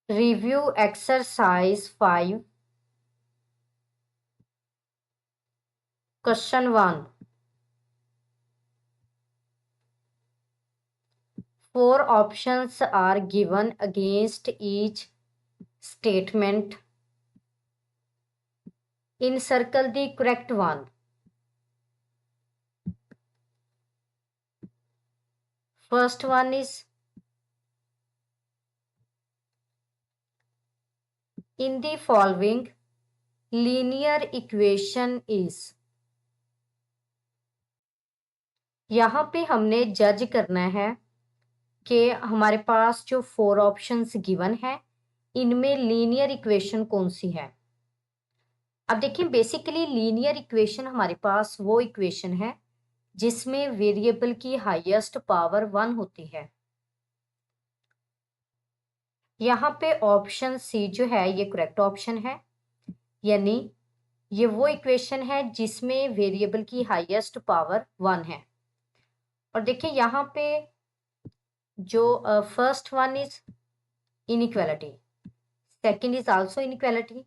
Review exercise 5. Question 1. 4 options are given against each statement. Encircle the correct one. First one is, in the following linear equation is. यहाँ पे हमने जज करना है कि हमारे पास जो 4 ऑप्शंस गिवन है इनमें लीनियर इक्वेशन कौन सी है। अब देखिए, बेसिकली लीनियर इक्वेशन हमारे पास वो इक्वेशन है जिसमें वेरिएबल की हाईएस्ट पावर 1 होती है। यहाँ पे ऑप्शन सी जो है ये करेक्ट ऑप्शन है, यानी ये वो इक्वेशन है जिसमें वेरिएबल की हाईएस्ट पावर 1 है। और देखिए यहाँ पे जो first one is inequality, second is also inequality,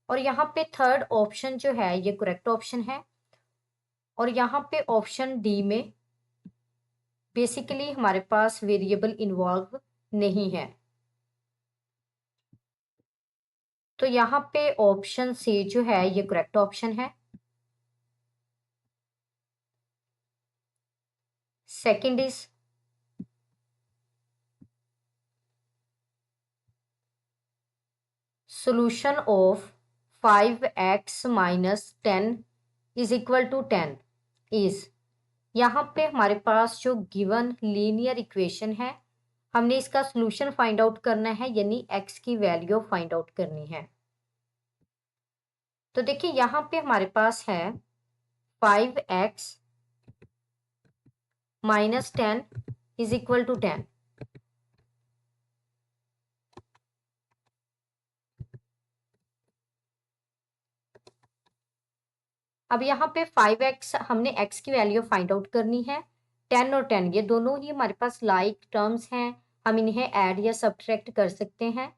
और यहाँ पे थर्ड ऑप्शन जो है ये करेक्ट ऑप्शन है। और यहाँ पे ऑप्शन डी में बेसिकली हमारे पास वेरिएबल इन्वॉल्व नहीं है। तो यहाँ पे ऑप्शन सी जो है ये करेक्ट ऑप्शन है। Second is solution of 5x minus 10 is equal to 10 is, यहाँ पे हमारे पास जो गिवन लीनियर इक्वेशन है हमने इसका सॉल्यूशन फाइंड आउट करना है, यानी x की वैल्यू फाइंड आउट करनी है। तो देखिए यहाँ पे हमारे पास है 5x minus 10 is equal to 10। अब यहाँ पे 5x हमने x की वैल्यू फाइंड आउट करनी है। 10 और 10 ये दोनों ही हमारे पास लाइक टर्म्स हैं, हम इन्हें ऐड या सब्ट्रैक्ट कर सकते हैं।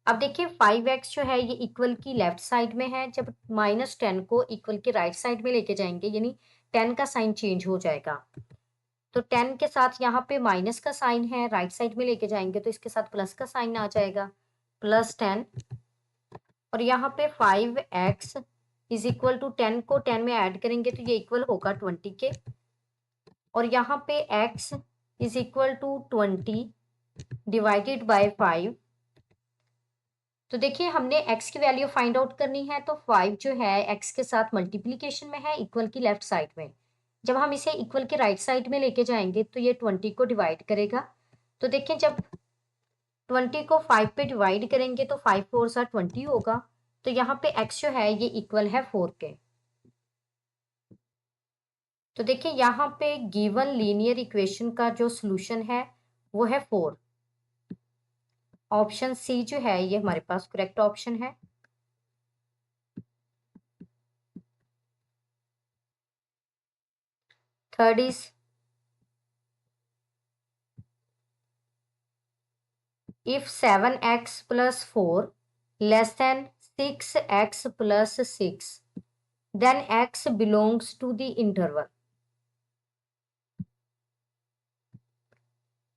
अब देखिए 5x जो है ये इक्वल की लेफ्ट साइड में है, जब -10 को इक्वल के राइट साइड में लेके जाएंगे यानी 10 का साइन चेंज हो जाएगा। तो 10 के साथ यहाँ पे माइनस का साइन है, राइट साइड में लेके जाएंगे तो इसके साथ प्लस का साइन आ जाएगा, +10। और यहाँ पे 5x इज इक्वल टू 10 को 10 में ऐड करेंगे तो ये इक्वल होगा 20 के। और यहाँ पे x is equal to 20 divided by 5। तो देखिए हमने x की वैल्यू फाइंड आउट करनी है, तो 5 जो है x के साथ मल्टीप्लीकेशन में है, इक्वल की लेफ्ट साइड में। जब हम इसे इक्वल के राइट साइड में लेके जाएंगे तो ये 20 को डिवाइड करेगा। तो देखिए जब 20 को 5 पे डिवाइड करेंगे तो 5 4 सा 20 होगा। तो यहाँ पे x जो है ये इक्वल है 4 के। तो देखिए यहाँ पे गिवन लीनियर इक्वेशन का जो सॉल्यूशन है वो है 4। ऑप्शन सी जो है ये हमारे पास करेक्ट ऑप्शन है। Third is, if 7x plus 4 less than 6x plus 6 then x belongs to the interval।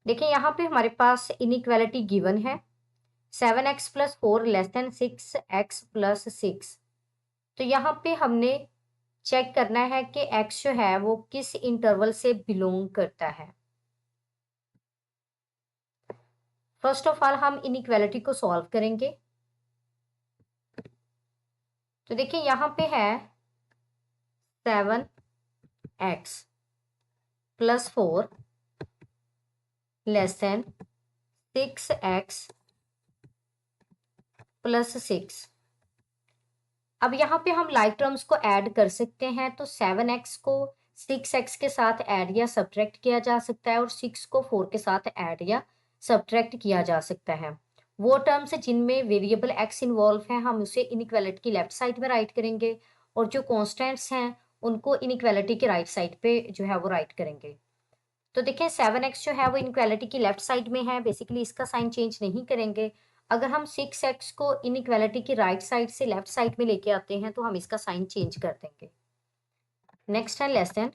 देखिए यहाँ पे हमारे पास इनइक्वालिटी गिवन है 7x plus 4 less than 6x plus 6। तो यहाँ पे हमने चेक करना है कि x जो है वो किस इंटरवल से बिलोंग करता है। फर्स्ट ऑफ ऑल हम इनइक्वालिटी को सॉल्व करेंगे। तो देखिए यहाँ पे है 7x plus 4 less than 6x plus 6। अब यहाँ पे हम लाइक टर्म्स को ऐड कर सकते हैं, तो 7x को 6x के साथ ऐड या सब्ट्रैक्ट किया जा सकता है और 6 को 4 के साथ ऐड या सब्ट्रैक्ट किया जा सकता है। वो टर्म्स जिनमें वेरिएबल x इन्वॉल्व है हम उसे इनइक्वालिटी की लेफ्ट साइड में राइट करेंगे, और जो कॉन्स्टेंट्स हैं उनको इनइक्वालिटी के राइट साइड पे जो है वो राइट करेंगे। तो देखिए 7x जो है वो इनइक्वालिटी की लेफ्ट साइड में है, बेसिकली इसका साइन चेंज नहीं करेंगे। अगर हम 6x को इनइक्वालिटी की राइट साइड से लेफ्ट साइड में लेके आते हैं तो हम इसका साइन चेंज कर देंगे। नेक्स्ट है लेस देन,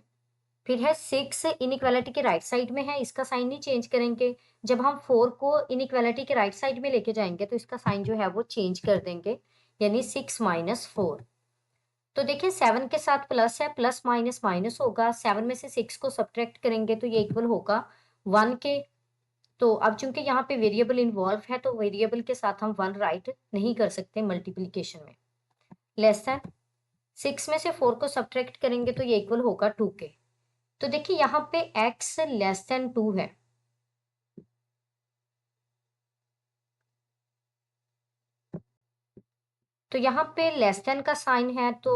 फिर है 6 इनइक्वालिटी के राइट साइड में है, इसका साइन नहीं चेंज करेंगे। जब हम 4 को इनइक्वालिटी के राइट साइड में लेके जाएंगे तो इसका साइन जो है वो चेंज कर देंगे, यानी 6 माइनस 4। तो देखिए 7 के साथ प्लस है, प्लस माइनस माइनस होगा, 7 में से 6 को सब्ट्रैक्ट करेंगे तो ये इक्वल होगा 1 के। तो अब चूंकि यहाँ पे वेरिएबल इन्वॉल्व है तो वेरिएबल के साथ हम 1 राइट नहीं कर सकते मल्टीप्लीकेशन में। लेस देन, 6 में से 4 को सब्ट्रैक्ट करेंगे तो ये इक्वल होगा 2 के। तो देखिए यहाँ पे x लेस देन 2 है, तो यहाँ पे लेस देन का साइन है तो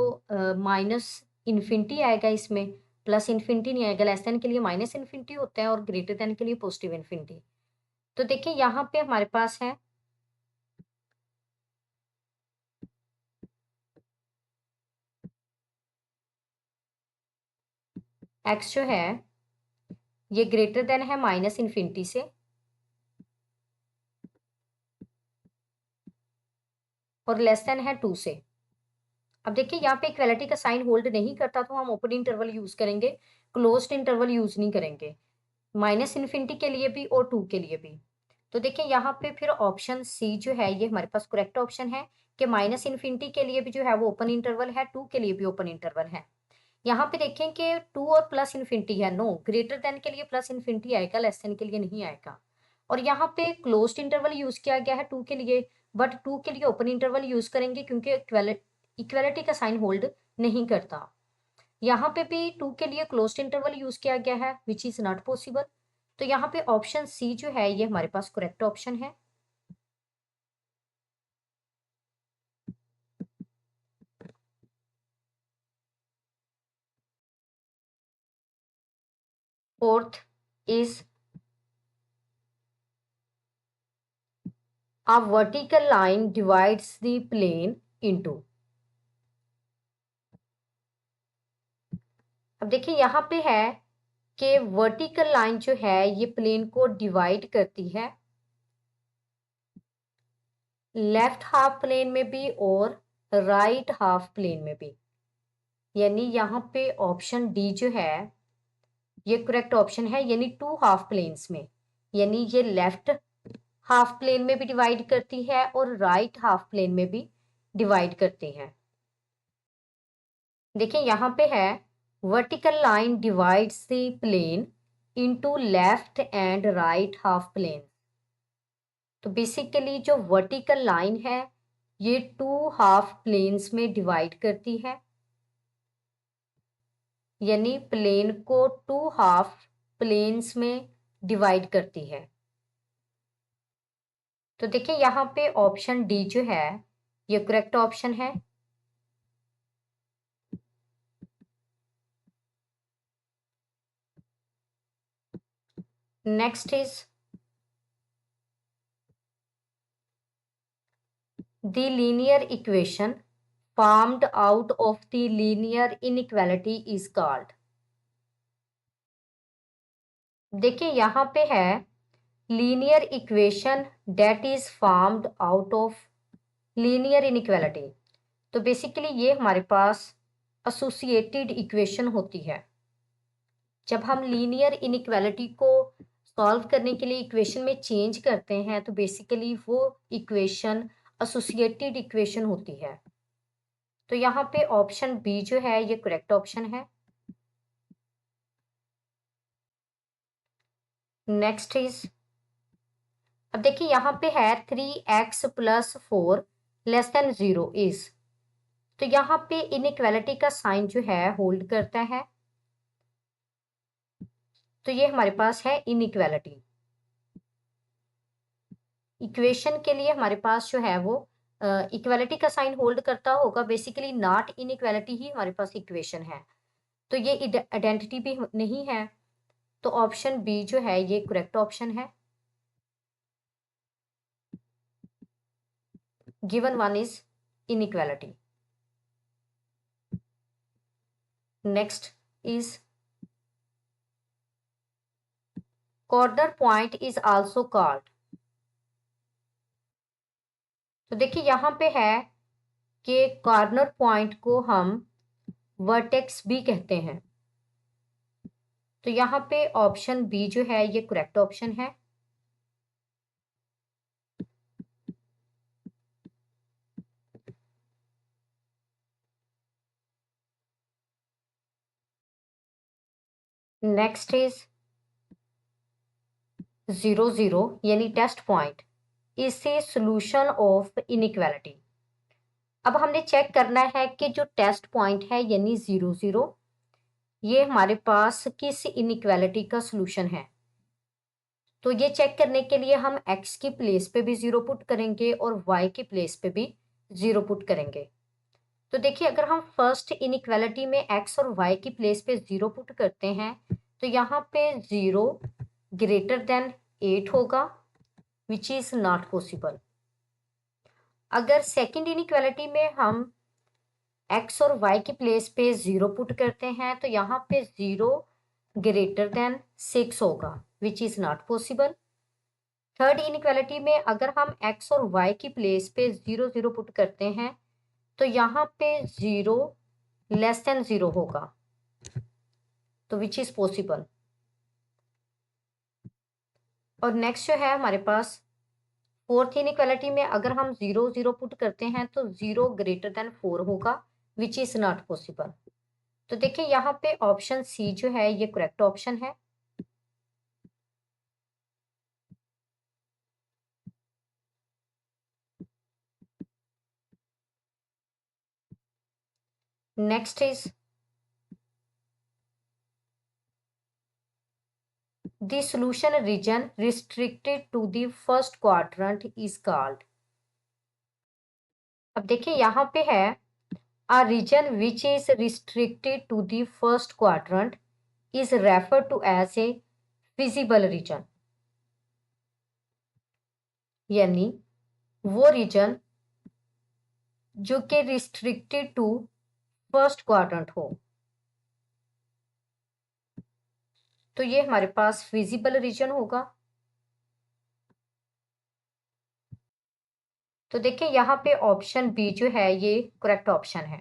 माइनस इन्फिनिटी आएगा इसमें, प्लस इन्फिनिटी नहीं आएगा। लेस देन के लिए माइनस इन्फिनिटी होता है और ग्रेटर देन के लिए पॉजिटिव इन्फिनिटी। तो देखिए यहाँ पे हमारे पास है x जो है ये ग्रेटर देन है माइनस इन्फिनिटी से, और लेस देन है 2 से। अब देखिए यहाँ पे इक्वालिटी का साइन होल्ड नहीं करता तो हम ओपन इंटरवल यूज करेंगे, क्लोज्ड इंटरवल यूज नहीं करेंगे, माइनस इन्फिनिटी के लिए भी और 2 के लिए भी। तो देखिए यहाँ पे फिर ऑप्शन सी जो है ये हमारे पास करेक्ट ऑप्शन है कि माइनस इन्फिनिटी के लिए भी जो है वो ओपन इंटरवल है, 2 के लिए भी ओपन इंटरवल है। यहाँ पे देखें कि 2 और प्लस इन्फिनिटी है, नो, ग्रेटर देन के लिए प्लस इन्फिनिटी आएगा, लेस देन के लिए नहीं आएगा। और यहाँ पे क्लोज्ड इंटरवल यूज किया गया है 2 के लिए, बट 2 के लिए ओपन इंटरवल यूज करेंगे क्योंकि इक्वालिटी का साइन होल्ड नहीं करता। यहाँ पे भी 2 के लिए क्लोज्ड इंटरवल यूज किया गया है विच इज नॉट पॉसिबल। तो यहाँ पे ऑप्शन सी जो है ये हमारे पास करेक्ट ऑप्शन है। Fourth is a vertical line divides the plane into। अब देखिए यहाँ पे है कि वर्टिकल लाइन जो है ये प्लेन को डिवाइड करती है लेफ्ट हाफ प्लेन में भी और राइट हाफ प्लेन में भी, यानी यहाँ पे ऑप्शन डी जो है ये करेक्ट ऑप्शन है, यानी 2 हाफ प्लेन्स में, यानी ये लेफ्ट हाफ प्लेन में भी डिवाइड करती है और राइट हाफ प्लेन में भी डिवाइड करती है। देखिए यहाँ पे है vertical line divides the plane into left and right half plane. तो बेसिकली जो वर्टिकल लाइन है ये 2 हाफ प्लेन्स में डिवाइड करती है, यानी प्लेन को 2 हाफ प्लेन्स में डिवाइड करती है। तो देखिए यहाँ पे ऑप्शन डी जो है ये करेक्ट ऑप्शन है। Next is the linear equation formed out of the linear inequality is called। देखिए यहाँ पे है linear equation that is formed out of linear inequality. तो बेसिकली ये हमारे पास एसोसिएटेड इक्वेशन होती है। जब हम लीनियर इनइक्वालिटी को सॉल्व करने के लिए इक्वेशन में चेंज करते हैं तो बेसिकली वो इक्वेशन एसोसिएटेड इक्वेशन होती है। तो यहाँ पे ऑप्शन बी जो है ये करेक्ट ऑप्शन है। नेक्स्ट इज, अब देखिए यहाँ पे है 3x plus 4 less than 0 is. तो यहाँ पे इनइक्वालिटी का साइन जो है होल्ड करता है, तो ये हमारे पास है इनइक्वालिटी। इक्वेशन के लिए हमारे पास जो है वो इक्वालिटी का साइन होल्ड करता होगा, बेसिकली नॉट इनइक्वालिटी ही हमारे पास इक्वेशन है, तो ये आइडेंटिटी भी नहीं है। तो ऑप्शन बी जो है ये करेक्ट ऑप्शन है। Given one is inequality. Next is corner point is also called. तो देखिए यहाँ पे है कि कॉर्नर पॉइंट को हम वर्टेक्स भी कहते हैं। तो यहाँ पे ऑप्शन बी जो है ये करेक्ट ऑप्शन है। नेक्स्ट इज 0 0 यानी test point is a solution of inequality. अब हमने चेक करना है कि जो टेस्ट पॉइंट है यानी 0 0 ये हमारे पास किस इनइक्वालिटी का सोल्यूशन है। तो ये चेक करने के लिए हम x की प्लेस पे भी 0 पुट करेंगे और y की प्लेस पे भी 0 पुट करेंगे। तो देखिए अगर हम फर्स्ट इनइक्वालिटी में x और y की प्लेस पे 0 पुट करते हैं तो यहाँ पे 0 ग्रेटर देन 8 होगा, विच इज नॉट पॉसिबल। अगर सेकंड इनइक्वालिटी में हम x और y की प्लेस पे 0 पुट करते हैं तो यहाँ पे 0 ग्रेटर देन 6 होगा, which is not possible. Third inequality में अगर हम x और y की प्लेस पे 0 0 पुट करते हैं तो यहाँ पे 0 लेस देन 0 होगा, तो विच इज पॉसिबल। और नेक्स्ट जो है हमारे पास फोर्थ इनइक्वालिटी में अगर हम 0 0 पुट करते हैं तो 0 ग्रेटर देन 4 होगा, विच इज नॉट पॉसिबल। तो देखिए यहाँ पे ऑप्शन सी जो है ये करेक्ट ऑप्शन है। Next is the solution region restricted to the first quadrant is called। अब देखिए यहाँ पे है a region which is restricted to the first quadrant is referred to as a visible region। यानी वो रीजन जो कि रिस्ट्रिक्टेड टू फर्स्ट क्वाड्रेंट हो, तो ये हमारे पास विजिबल रीजन होगा। तो देखिए यहाँ पे ऑप्शन बी जो है ये करेक्ट ऑप्शन है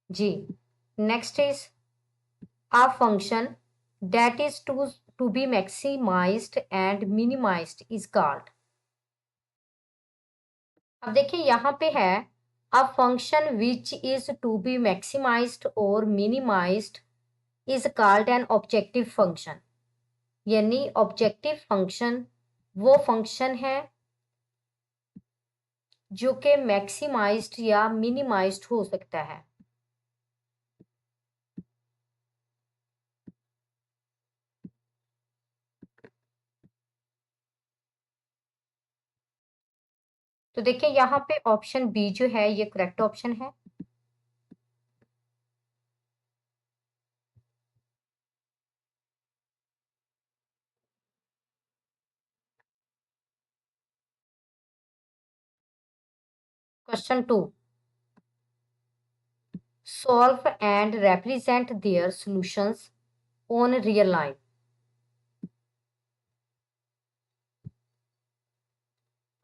जी। Next is a function that is to be maximized and minimized is called। अब देखिए यहाँ पे है a function which is to be maximized or minimized is called an objective function। यानी ऑब्जेक्टिव फंक्शन वो function है जो कि मैक्सिमाइज्ड या मिनिमाइज्ड हो सकता है। तो देखिए यहाँ पे ऑप्शन बी जो है ये करेक्ट ऑप्शन है। Question 2, solve and represent their solutions on real line।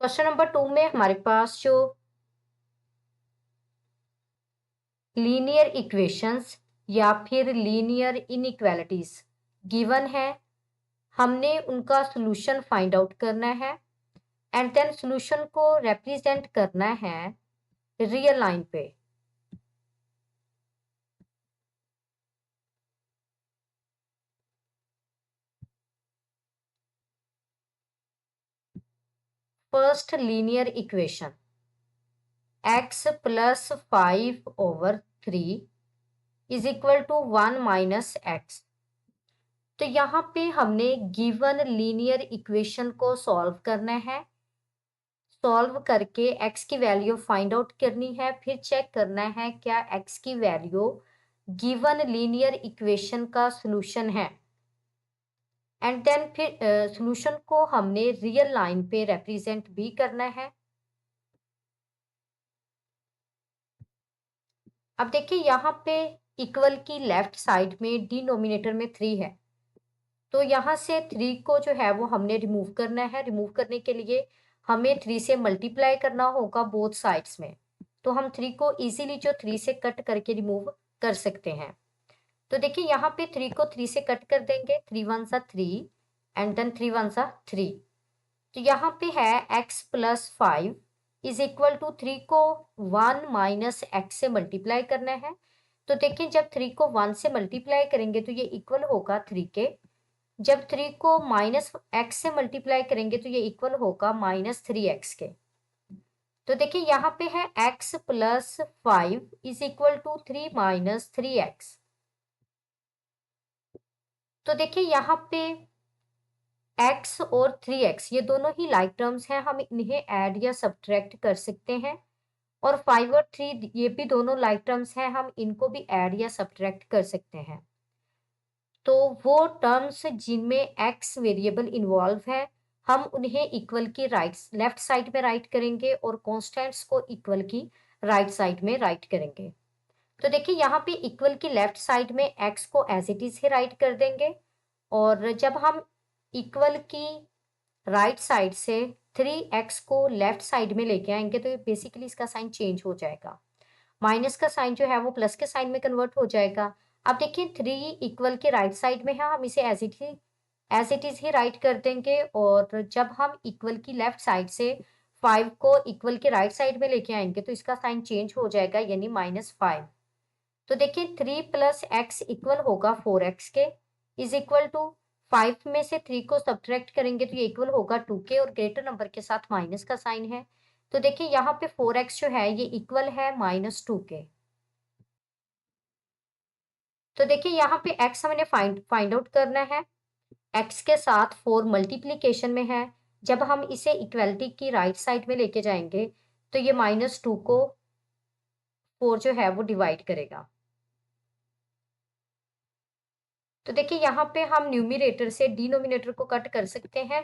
Question number 2 में हमारे पास जो लीनियर इक्वेशंस या फिर लीनियर इनइक्वालिटीज गिवन है, हमने उनका सॉल्यूशन फाइंड आउट करना है एंड देन सॉल्यूशन को रिप्रेजेंट करना है रियल लाइन पे। First linear equation x plus 5/3 is equal to 1 minus x. तो यहाँ पे हमने गिवन लीनियर इक्वेशन को सॉल्व करना है, सॉल्व करके x की वैल्यू फाइंड आउट करनी है, फिर चेक करना है क्या x की वैल्यू गिवन लीनियर इक्वेशन का सॉल्यूशन है एंड देन फिर सॉल्यूशन को हमने रियल लाइन पे रिप्रेजेंट भी करना है। अब देखिए यहाँ पे इक्वल की लेफ्ट साइड में डिनोमिनेटर में 3 है, तो यहाँ से 3 को जो है वो हमने रिमूव करना है। रिमूव करने के लिए हमें 3 से मल्टीप्लाई करना होगा बोथ साइड्स में। तो हम 3 को इजीली जो 3 से कट करके रिमूव कर सकते हैं। तो देखिए यहाँ पे 3 को 3 से कट कर देंगे। 3 वन सा 3 एंड देन 3 वन सा 3। तो यहाँ पे है x plus 5 is equal to 3 को 1 माइनस एक्स से मल्टीप्लाई करना है। तो देखिए जब 3 को 1 से मल्टीप्लाई करेंगे तो ये इक्वल होगा 3 के। जब 3 को माइनस एक्स से मल्टीप्लाई करेंगे तो ये इक्वल होगा माइनस 3x के। तो देखिए यहाँ पे है x plus 5 is equal to 3 minus 3x। तो देखिए यहाँ पे x और 3x ये दोनों ही लाइक टर्म्स हैं, हम इन्हें ऐड या सब्ट्रैक्ट कर सकते हैं। और 5 और 3 ये भी दोनों लाइक टर्म्स हैं, हम इनको भी ऐड या सब्ट्रैक्ट कर सकते हैं। तो वो टर्म्स जिनमें x वेरिएबल इन्वॉल्व है, हम उन्हें इक्वल की लेफ्ट साइड में राइट करेंगे और कॉन्स्टेंट्स को इक्वल की राइट साइड में राइट करेंगे। तो देखिए यहाँ पे इक्वल की लेफ्ट साइड में x को एज इट इज ही राइट कर देंगे, और जब हम इक्वल की राइट साइड से 3x को लेफ्ट साइड में लेके आएंगे तो ये बेसिकली इसका साइन चेंज हो जाएगा। माइनस का साइन जो है वो प्लस के साइन में कन्वर्ट हो जाएगा। अब देखिए 3 इक्वल के राइट साइड में है, हम इसे एज इट इज ही राइट कर देंगे, और जब हम इक्वल की लेफ्ट साइड से 5 को इक्वल के राइट साइड में लेके आएंगे तो इसका साइन चेंज हो जाएगा, यानी -5। तो देखिए 3 प्लस एक्स इक्वल होगा 4x के, इज इक्वल टू 5 में से 3 को सब्ट्रैक्ट करेंगे तो ये इक्वल होगा 2 के, और ग्रेटर नंबर के साथ माइनस का साइन है। तो देखिए यहाँ पे 4x जो है ये इक्वल है -2 के। तो देखिए यहाँ पे x हमने फाइंड आउट करना है। x के साथ 4 मल्टीप्लीकेशन में है, जब हम इसे इक्वलिटी की राइट साइड में लेके जाएंगे तो ये -2 को 4 जो है वो डिवाइड करेगा। तो देखिए यहाँ पे हम न्यूमिरेटर से डिनोमिनेटर को कट कर सकते हैं।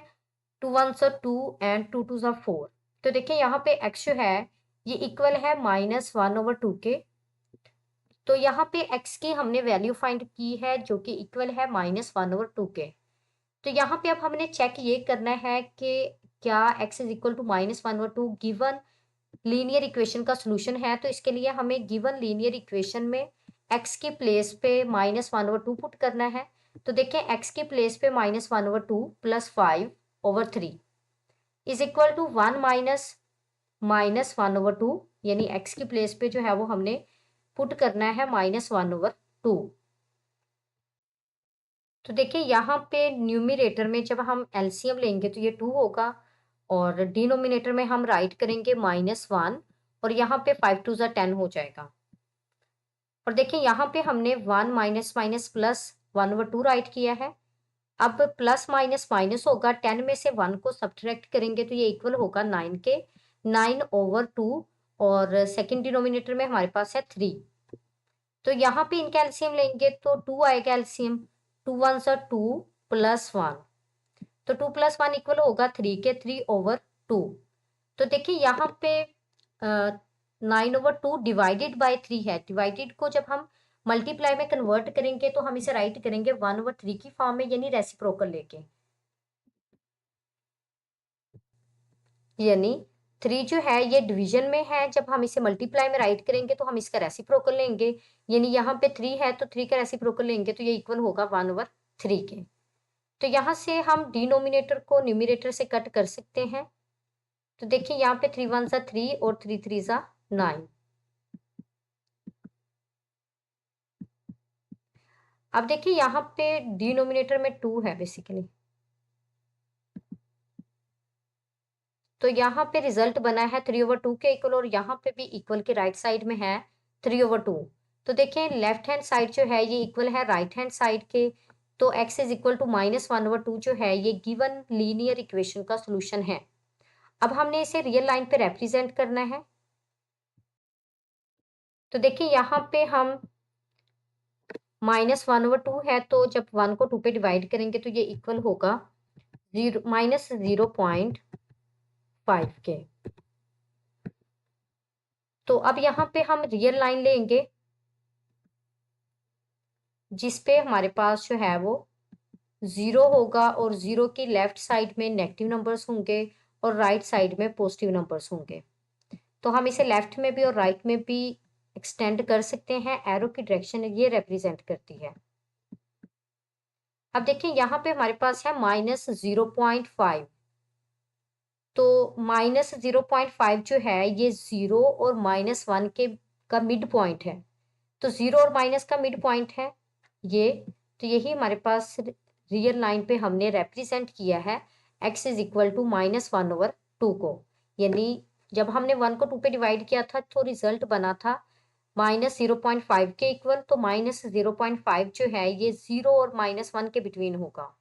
2 1s are 2 and 2 2s are 4। तो देखिए यहाँ पे x जो है ये इक्वल है -1/2 के। तो यहाँ पे x की हमने वैल्यू फाइंड की है जो कि इक्वल है -1/2 के। तो यहाँ पे अब हमने चेक ये करना है कि क्या x is equal to -1/2 given linear equation का सोल्यूशन है। तो इसके लिए हमें गिवन लीनियर इक्वेशन में x की प्लेस पे -1/2 पुट करना है। तो देखिए x की प्लेस पे -1/2 plus 5/3 is equal to 1 minus -1/2, यानी x की प्लेस पे जो है वो हमने पुट करना है -1/2। तो देखिए यहाँ पे न्यूमिरेटर में जब हम एलसीएम लेंगे तो ये 2 होगा, और डिनोमिनेटर में हम राइट करेंगे -1, और यहाँ पे 5 2 10 हो जाएगा। और देखिए यहाँ पे हमने 1 माइनस माइनस प्लस 1/2 राइट किया है। अब प्लस माइनस माइनस होगा, 10 में से 1 को सब्ट्रैक्ट करेंगे तो ये इक्वल होगा 9 के, 9/2, और सेकंड डिनोमिनेटर में हमारे पास है 3। तो यहाँ पे इनका एलसीएम लेंगे तो 2 आएगा एलसीएम। 2 1s are 2 प्लस 1, तो 2 प्लस 1 इक्वल होगा 3 के, 3/2। तो देखिए यहाँ पे 9/2 डिवाइडेड बाय 3 है। डिवाइडेड को जब हम मल्टीप्लाई में कन्वर्ट करेंगे तो हम इसे राइट करेंगे 1/3 की फॉर्म में, यानी रेसिप्रोकल लेके। यानी 3 जो है ये डिवीजन में है, जब हम इसे मल्टीप्लाई में राइट करेंगे तो हम इसका रेसिप्रोकल लेंगे, यानी यहाँ पे 3 है तो 3 का रेसिप्रोकल लेंगे तो ये इक्वल होगा 1/3 के। तो यहाँ से हम डिनोमिनेटर को न्यूमिनेटर से कट कर सकते हैं। तो देखिए यहाँ पे 3 1s are 3 और 3 3s are 9। अब देखिए यहाँ पे डिनोमिनेटर में 2 है बेसिकली, तो यहाँ पे रिजल्ट बना है 3/2 के इक्वल, और यहाँ पे भी इक्वल के राइट साइड में है 3/2। तो देखिए लेफ्ट हैंड साइड जो है ये इक्वल है राइट हैंड साइड के, तो x इज इक्वल टू -1/2 जो है ये गिवन लीनियर इक्वेशन का सोल्यूशन है। अब हमने इसे रियल लाइन पे रिप्रेजेंट करना है। तो देखिए यहाँ पे हम -1/2 है, तो जब 1 को 2 पे डिवाइड करेंगे तो ये इक्वल होगा -0.5 के। तो अब यहाँ पे हम रियल लाइन लेंगे जिस पे हमारे पास जो है वो 0 होगा और 0 की लेफ्ट साइड में नेगेटिव नंबर्स होंगे और राइट साइड में पॉजिटिव नंबर्स होंगे। तो हम इसे लेफ्ट में भी और राइट में भी एक्सटेंड कर सकते हैं। एरो की डायरेक्शन ये रिप्रेजेंट करती है। अब देखिए यहाँ पे हमारे पास है -0.5। तो -0.5 जो है ये 0 और -1 के का मिड पॉइंट है। तो 0 और माइनस का मिड पॉइंट है ये। तो यही हमारे पास रियल लाइन पे हमने रिप्रेजेंट किया है x इज इक्वल टू -1/2 को। यानी जब हमने 1 को 2 पे डिवाइड किया था तो रिजल्ट बना था -0.5 के इक्वल। तो -0.5 जो है ये 0 और -1 के बिटवीन होगा।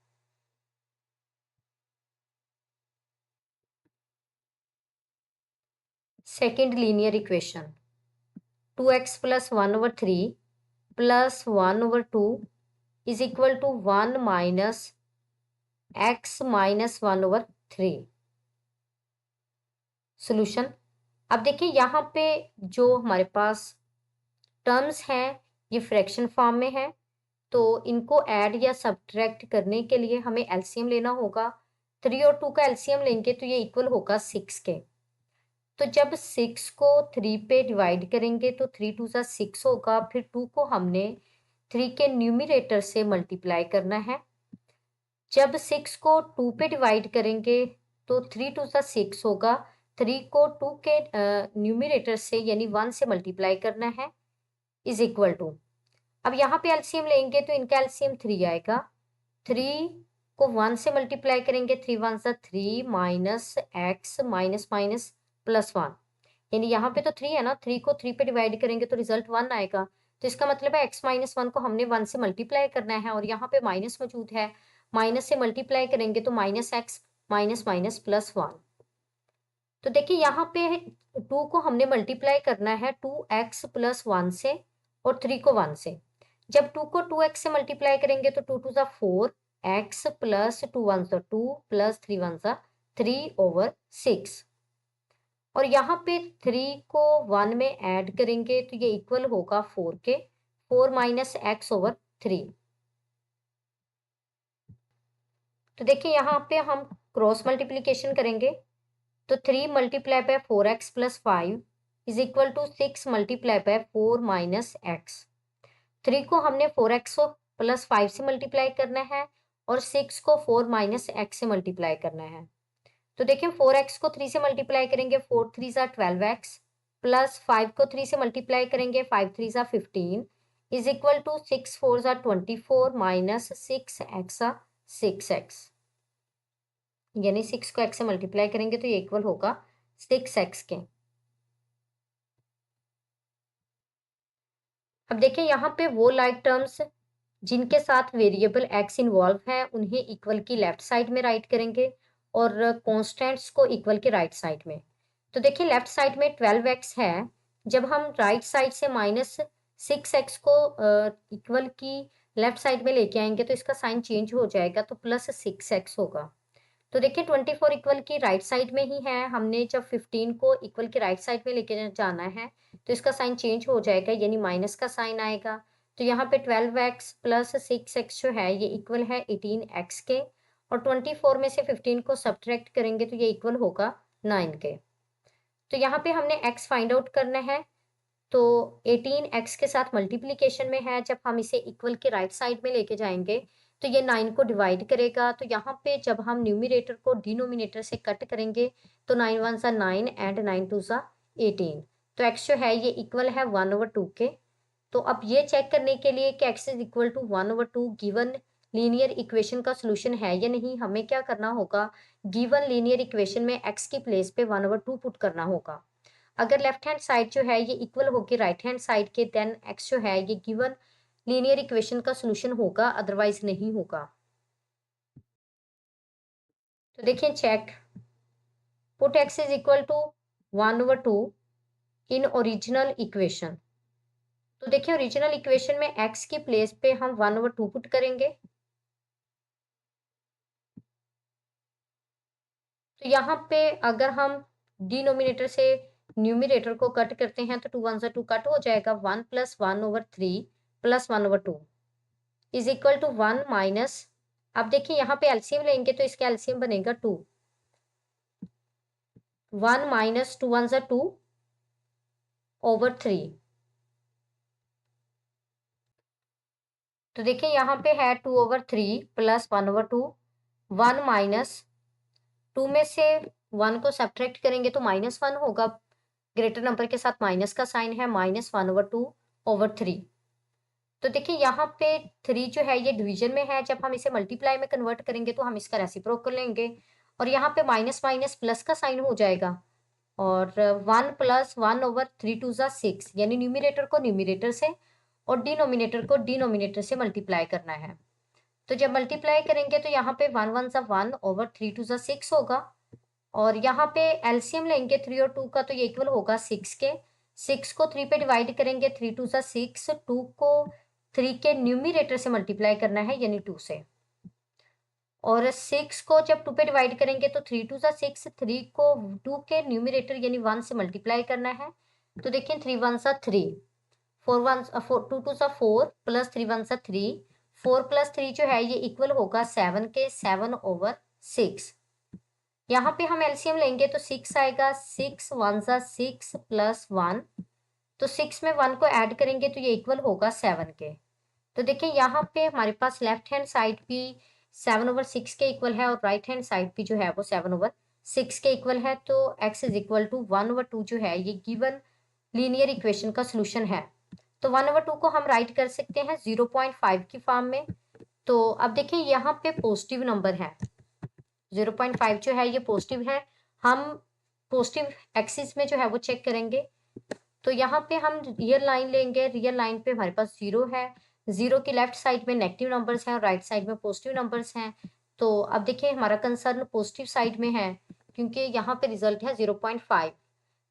Second linear equation 2x + 1/3 + 1/2 is equal to 1 - x - 1/3। Solution. अब देखिए यहाँ पे जो हमारे पास टर्म्स हैं ये फ्रैक्शन फॉर्म में है। तो इनको ऐड या सब्ट्रैक्ट करने के लिए हमें एलसीएम लेना होगा। 3 और 2 का एलसीएम लेंगे तो ये इक्वल होगा 6 के। तो जब 6 को 3 पे डिवाइड करेंगे तो 3 2 ज़ा 6 होगा। फिर 2 को हमने 3 के न्यूमरेटर से मल्टीप्लाई करना है। जब 6 को 2 पे डिवाइड करेंगे तो 3 2 ज़ा 6 होगा। 3 को 2 के न्यूमरेटर से यानी 1 से मल्टीप्लाई करना है इज इक्वल टू। अब यहाँ पे एलसीएम लेंगे तो इनका एलसीएम 3 आएगा। 3 को 1 से मल्टीप्लाई करेंगे 3 1 ज़ा 3 minus x minus minus plus 1। यानी यहाँ पे तो 3 है ना, 3 को 3 पे डिवाइड करेंगे तो रिजल्ट 1 आएगा। तो इसका मतलब है x - 1 को हमने 1 से मल्टीप्लाई करना है और यहाँ पे माइनस मौजूद है। माइनस से मल्टीप्लाई करेंगे तो -x माइनस माइनस प्लस 1। तो देखिए यहाँ पे 2 को हमने मल्टीप्लाई करना है 2x + 1 से और 3 को 1 से। जब 2 को 2x से मल्टीप्लाई करेंगे तो 2 2 ज़ा 4 x प्लस 2 1 ज़ा 2 प्लस 3 1 ज़ा 3/6। और यहाँ पे 3 को 1 में ऐड करेंगे तो ये इक्वल होगा 4 के। 4 - x/3। तो देखिए यहाँ पे हम क्रॉस मल्टीप्लीकेशन करेंगे तो 3 multiply by 4x + 5 is equal to 6 multiply by 4 - x। 3 को हमने 4x + 5 से मल्टीप्लाई करना है और 6 को 4 - x से मल्टीप्लाई करना है। तो देखिए 4x को 3 से मल्टीप्लाई करेंगे 4 3 ज़ा 12x प्लस 5 को 3 से मल्टीप्लाई करेंगे 5 3 ज़ा 15 इज इक्वल टू 6 4 ज़ा 24 माइनस 6x ज़ा 6x। यानी 6 को x से मल्टीप्लाई करेंगे तो ये इक्वल होगा 6x के। अब देखिए यहाँ पे वो लाइक टर्म्स जिनके साथ वेरिएबल x इन्वॉल्व है उन्हें इक्वल की लेफ्ट साइड में राइट करेंगे और कॉन्स्टेंट्स को इक्वल के राइट साइड में। तो देखिए लेफ्ट साइड में 12x है। जब हम राइट साइड से -6x को इक्वल की लेफ्ट साइड में लेके आएंगे तो इसका साइन चेंज हो जाएगा तो +6x होगा। तो देखिए 24 इक्वल की राइट साइड में ही है। हमने जब 15 को इक्वल की राइट साइड में लेके जाना है तो इसका साइन चेंज हो जाएगा यानी माइनस का साइन आएगा। तो यहाँ पे 12x प्लस 6x जो है ये इक्वल है 18x के और 24 में से 15 को सब्ट्रैक्ट करेंगे तो ये इक्वल होगा 9 के। तो यहाँ पे हमने x फाइंड आउट करना है। तो 18x के साथ मल्टीप्लिकेशन में है। जब हम इसे इक्वल के राइट साइड में लेके जाएंगे तो ये 9 को डिवाइड करेगा। तो यहाँ पे जब हम न्यूमरेटर को डिनोमिनेटर से कट करेंगे तो 9 1 ज़ा 9 एंड 9 2 ज़ा 18। तो x जो है ये इक्वल है 1/2 के। तो अब ये चेक करने के लिए कि x is equal to 1/2 given linear equation का सोल्यूशन है या नहीं, हमें क्या करना होगा, गिवन लीनियर इक्वेशन में x की प्लेस पे 1/2 पुट करना होगा। अगर लेफ्ट हैंड साइड जो है ये इक्वल होगी राइट हैंड साइड के देन x जो है ये गिवन लीनियर इक्वेशन का सोल्यूशन होगा, अदरवाइज नहीं होगा। तो देखिए check, put x is equal to 1/2 in original equation. तो देखिए ओरिजिनल इक्वेशन में x की प्लेस पे हम 1/2 पुट करेंगे। तो यहाँ पे अगर हम डिनोमिनेटर से न्यूमरेटर को कट करते हैं तो 2 1 ज़ा 2 कट हो जाएगा। 1 + 1/3 + 1/2 इज इक्वल टू 1 - अब देखिए यहाँ पे एलसीएम लेंगे तो इसका एलसीएम बनेगा 2। 1 माइनस 2 1 2 ओवर 3। तो देखिए यहाँ पे है 2 ओवर 3 प्लस 1 ओवर 2। 1 माइनस 2 में से 1 को सब्ट्रैक्ट करेंगे तो -1 होगा। ग्रेटर नंबर के साथ माइनस का साइन है, -1 ओवर 2 ओवर 3। तो देखिए यहाँ पे 3 जो है ये डिवीजन में है, जब हम इसे मल्टीप्लाई में कन्वर्ट करेंगे तो हम इसका रेसिप्रोकल लेंगे और यहाँ पे माइनस माइनस प्लस का साइन हो जाएगा और 1 प्लस 1 ओवर 3 2 ज़ा 6, यानी न्यूमिनेटर को न्यूमिनेटर से और डिनोमिनेटर को डिनोमिनेटर से मल्टीप्लाई करना है। तो जब मल्टीप्लाई करेंगे तो यहाँ पे 1 1 ज़ा 1 ओवर 3 2 ज़ा 6 होगा और यहाँ पे एलसीएम लेंगे 3 और 2 का तो ये इक्वल होगा 6 के। 6 को 3 पे डिवाइड करेंगे, 3 2 ज़ा 6, 2 को 3 के न्यूमिनेटर से मल्टीप्लाई करना है यानी 2 से, और 6 को जब 2 पे डिवाइड करेंगे तो 3 2 ज़ा 6, 3 को 2 के न्यूमिनेटर यानी 1 से मल्टीप्लाई करना है। तो देखिए 3 1 ज़ा 3, 4 1 4 2 2 ज़ा 4 प्लस 3 1 ज़ा 3, 4 प्लस 3 जो है ये इक्वल होगा 7 के, 7 ओवर 6। यहाँ पे हम एलसीएम लेंगे तो 6 आएगा, 6 1 ज़ा 6 प्लस 1, तो 6 में 1 को ऐड करेंगे तो ये इक्वल होगा 7 के। तो देखिए यहाँ पे हमारे पास लेफ्ट हैंड साइड भी 7 ओवर 6 के इक्वल है और राइट हैंड साइड भी जो है वो 7 ओवर 6 के इक्वल है। तो x is equal to 1 over 2 जो है ये गिवन लीनियर इक्वेशन का सोल्यूशन है। तो 1 ओवर 2 को हम राइट कर सकते हैं 0.5 की फॉर्म में। तो अब देखिए यहाँ पे पॉजिटिव नंबर है, 0.5 जो है ये पॉजिटिव है। हम पॉजिटिव एक्सिस में जो है वो चेक करेंगे तो यहाँ पे हम रियल लाइन लेंगे, रियल लाइन पे हमारे पास 0 है, 0 की लेफ्ट साइड में नेगेटिव नंबर्स हैं और राइट साइड में पॉजिटिव नंबर्स हैं। तो अब देखिए हमारा कंसर्न पॉजिटिव साइड में है क्योंकि यहाँ पे रिजल्ट है 0.5।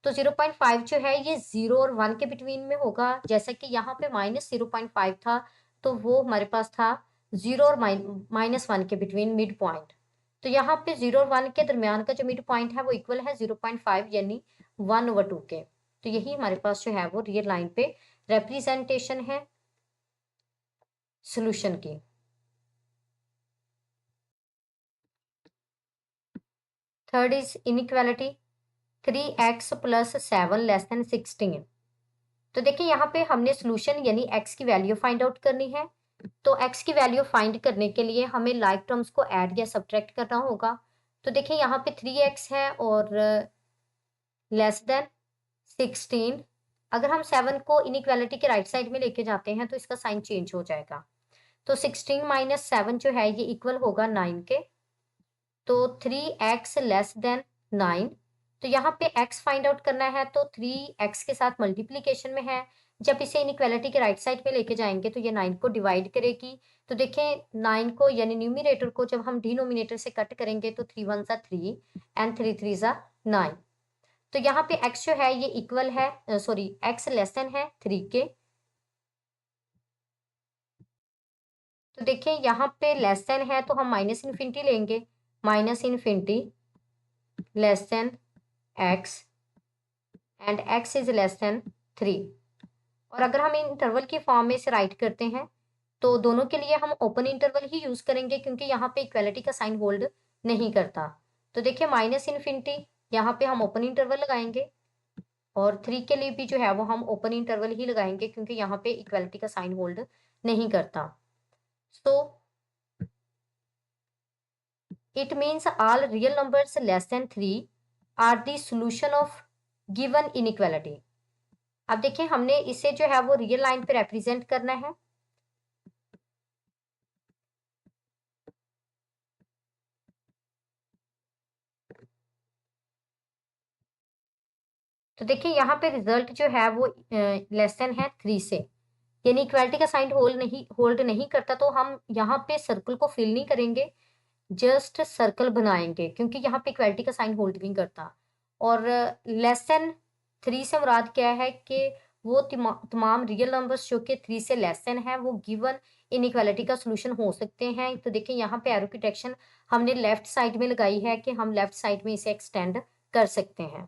तो 0.5 जो है ये 0 और 1 के बिटवीन में होगा, जैसा कि यहाँ पे -0.5 था तो वो हमारे पास था 0 और -1 के बिटवीन मिड पॉइंट। तो यहाँ पे 0 और 1 के दरमियान का जो मिड पॉइंट है वो इक्वल है 0.5 यानी 1 ओवर 2 के। तो यही हमारे पास जो है वो रियल लाइन पे रिप्रेजेंटेशन है सॉल्यूशन की। Third is inequality 3x plus 7 less than 16। तो देखिए यहाँ पे हमने सॉल्यूशन यानी x की वैल्यू फाइंड आउट करनी है। तो x की वैल्यू फाइंड करने के लिए हमें लाइक टर्म्स को ऐड या सब्ट्रैक्ट करना होगा। तो देखिए यहाँ पे 3x है और लेस देन 16। अगर हम 7 को इनइक्वालिटी के राइट साइड में लेके जाते हैं तो इसका साइन चेंज हो जाएगा। तो 16 माइनस 7 जो है ये इक्वल होगा 9 के। तो 3x लेस देन 9। तो यहाँ पे x फाइंड आउट करना है तो 3x के साथ मल्टीप्लीकेशन में है। जब इसे इनइक्वालिटी के राइट साइड पे लेके जाएंगे तो ये 9 को डिवाइड करेगी। तो देखें 9 को यानी न्यूमिनेटर को जब हम डिनोमिनेटर से कट करेंगे तो 3 1 ज़ा 3 एंड 3 3 ज़ा 9। तो यहाँ पे x जो है ये इक्वल है, सॉरी x लेस देन है 3 के। तो देखिए यहाँ पे लेस देन है तो हम माइनस इन्फिनिटी लेंगे, minus infinity less than x and x is less than 3। और अगर हम इंटरवल की फॉर्म में इसे राइट करते हैं तो दोनों के लिए हम ओपन इंटरवल ही यूज करेंगे क्योंकि यहाँ पे इक्वालिटी का साइन होल्ड नहीं करता। तो देखिए माइनस इन्फिनिटी यहाँ पे हम ओपन इंटरवल लगाएंगे और 3 के लिए भी जो है वो हम ओपन इंटरवल ही लगाएंगे क्योंकि यहाँ पे इक्वालिटी का साइन होल्ड नहीं करता। So it means all real numbers less than 3 are the solution of given inequality। अब देखिए हमने इसे जो है वो रियल लाइन पे रिप्रेजेंट करना है। तो देखिए यहाँ पे रिजल्ट जो है वो लेस देन है 3 से, यानी इक्वालिटी का साइन होल्ड नहीं करता। तो हम यहाँ पे सर्कल को फिल नहीं करेंगे, जस्ट सर्कल बनाएंगे क्योंकि यहाँ पे इक्वालिटी का साइन होल्ड नहीं करता। और लेस देन 3 से मुराद क्या है कि वो तमाम रियल नंबर्स जो कि 3 से लेस देन है वो गिवन इनइक्वालिटी का सोल्यूशन हो सकते हैं। तो देखिए यहाँ पे एरो की डायरेक्शन हमने लेफ्ट साइड में लगाई है कि हम लेफ्ट साइड में इसे एक्सटेंड कर सकते हैं।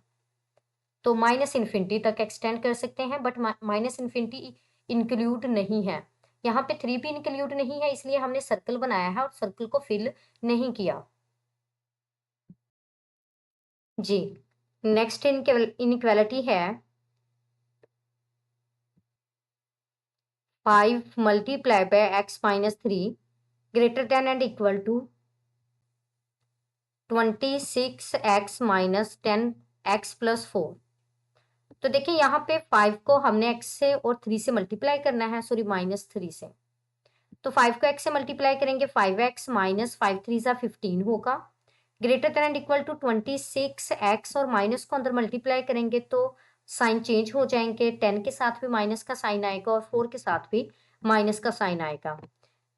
तो माइनस इन्फिनिटी तक एक्सटेंड कर सकते हैं बट माइनस इन्फिनिटी इंक्लूड नहीं है। यहाँ पे 3 भी इंक्लूड नहीं है, इसलिए हमने सर्कल बनाया है और सर्कल को फिल नहीं किया। जी, नेक्स्ट इनइक्वालिटी है 5 multiply by x minus 3 greater than and equal to 26x minus 10x plus 4। तो देखिए यहाँ पे 5 को हमने x से और 3 से मल्टीप्लाई करना है, सॉरी माइनस 3 से। तो 5 को x से मल्टीप्लाई करेंगे, 5x माइनस 5 3 सा 15 होगा, greater than and equal to 26x, और माइनस को अंदर मल्टीप्लाई करेंगे तो साइन चेंज हो जाएंगे, 10 के साथ भी माइनस का साइन आएगा और 4 के साथ भी माइनस का साइन आएगा।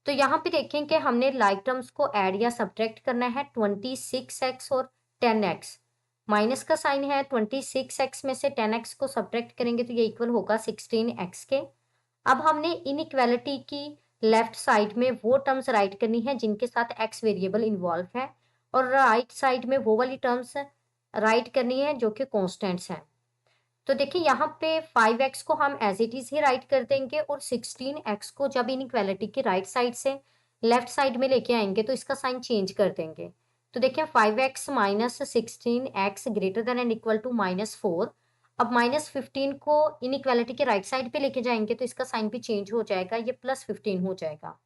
तो यहाँ पे देखें कि हमने लाइक टर्म्स को ऐड या सब्ट्रैक्ट करना है, 26x और 10x। माइनस का साइन है, 26x में से 10x को सब्ट्रैक्ट करेंगे तो ये इक्वल होगा 16x के। अब हमने इनइक्वालिटी की लेफ्ट साइड में वो टर्म्स राइट करनी है जिनके साथ x वेरिएबल इन्वॉल्व है, और राइट साइड में वो वाली टर्म्स राइट करनी है जो कि कॉन्स्टेंट्स हैं। तो देखिए यहाँ पे 5x को हम एज इट इज ही राइट कर देंगे, और 16x को जब इनइक्वालिटी की राइट साइड से लेफ्ट साइड में लेके आएंगे तो इसका साइन चेंज कर देंगे। तो देखिए 5x minus 16x greater than and equal to -4। अब -15 को इनइक्वालिटी के राइट साइड पे लेके जाएंगे तो इसका साइन भी चेंज हो जाएगा, ये +15 हो जाएगा।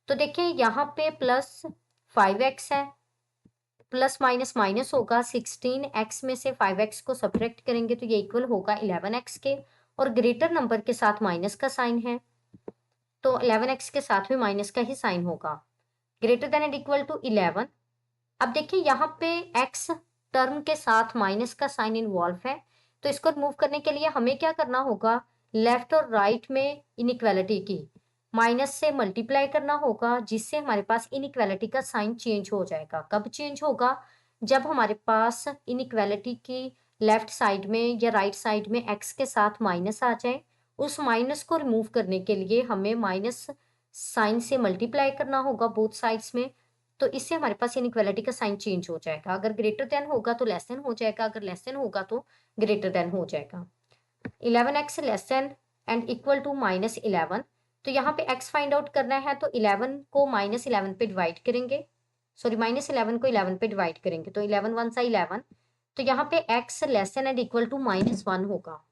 तो देखिए यहाँ पे +5x है, प्लस माइनस माइनस होगा, 16x में से 5x को सब्ट्रैक्ट करेंगे तो ये इक्वल होगा 11x के, और ग्रेटर नंबर के साथ माइनस का साइन है तो 11x के साथ भी माइनस का ही साइन होगा, greater than and equal to 11। अब देखिए यहाँ पे x टर्म के साथ माइनस का साइन इन्वॉल्व है, तो इसको रिमूव करने के लिए हमें क्या करना होगा, लेफ्ट और राइट में इनइक्वालिटी की माइनस से मल्टीप्लाई करना होगा, जिससे हमारे पास इनइक्वालिटी का साइन चेंज हो जाएगा। कब चेंज होगा, जब हमारे पास इनइक्वालिटी की लेफ्ट साइड में या राइट साइड में x के साथ माइनस आ जाए। उस माइनस को रिमूव करने के लिए हमें माइनस साइन से मल्टीप्लाई करना होगा बोथ साइड्स में, तो इससे हमारे पास इनइक्वालिटी का साइन चेंज हो जाएगा। अगर ग्रेटर देन होगा तो लेस देन हो जाएगा, अगर लेस देन होगा तो ग्रेटर देन हो जाएगा। 11x less than and equal to -11। तो यहाँ पे x फाइंड आउट करना है, तो 11 को -11 पे डिवाइड करेंगे, सॉरी -11 को 11 पे डिवाइड करेंगे तो 11 1 सा 11। तो यहाँ पे x less than and equal to -1 होगा।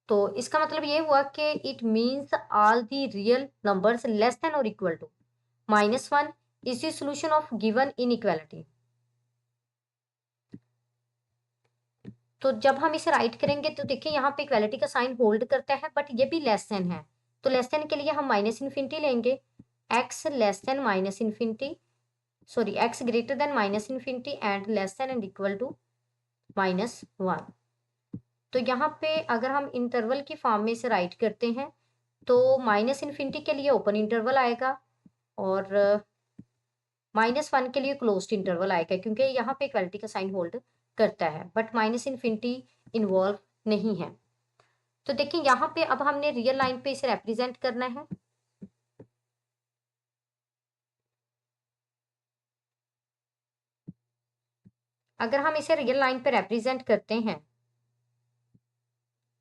तो इसका मतलब ये हुआ कि it means all the real numbers less than or equal to -1 is the solution of given inequality. तो जब हम इसे राइट करेंगे तो देखिए यहाँ पे इक्वालिटी का साइन होल्ड करता है, बट ये भी लेस देन है, तो लेस देन के लिए हम -इन्फिनिटी लेंगे, x less than -infinity, sorry x greater than -infinity and less than and equal to -1। तो यहाँ पे अगर हम इंटरवल की फॉर्म में इसे राइट करते हैं तो -इन्फिनिटी के लिए ओपन इंटरवल आएगा और -1 के लिए क्लोज्ड इंटरवल आएगा, क्योंकि यहाँ पे इक्वालिटी का साइन होल्ड करता है, बट -इन्फिनिटी इन्वॉल्व नहीं है। तो देखिए यहाँ पे अब हमने रियल लाइन पे इसे रिप्रेजेंट करना है। अगर हम इसे रियल लाइन पे रिप्रेजेंट करते हैं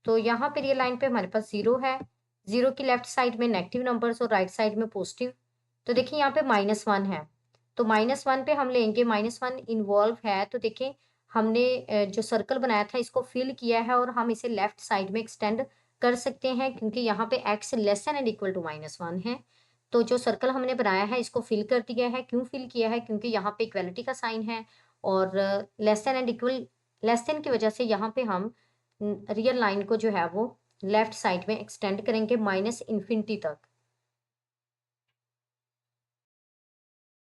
तो यहाँ पे रियल लाइन पे हमारे पास 0 है, 0 की लेफ्ट साइड में नेगेटिव नंबर्स और राइट साइड में पॉजिटिव। तो देखिए यहाँ पे -1 है, तो -1 पे हम लेंगे, -1 इन्वॉल्व है, तो देखिए हमने जो सर्कल बनाया था इसको फिल किया है और हम इसे लेफ्ट साइड में एक्सटेंड कर सकते हैं, क्योंकि यहाँ पे x less than and equal to -1 है। तो जो सर्कल हमने बनाया है इसको फिल कर दिया है। क्यों फिल किया है, क्योंकि यहाँ पे इक्वालिटी का साइन है और less than and equal, less than की वजह से यहाँ पे हम रियल लाइन को जो है वो लेफ्ट साइड में एक्सटेंड करेंगे -इन्फिनिटी तक।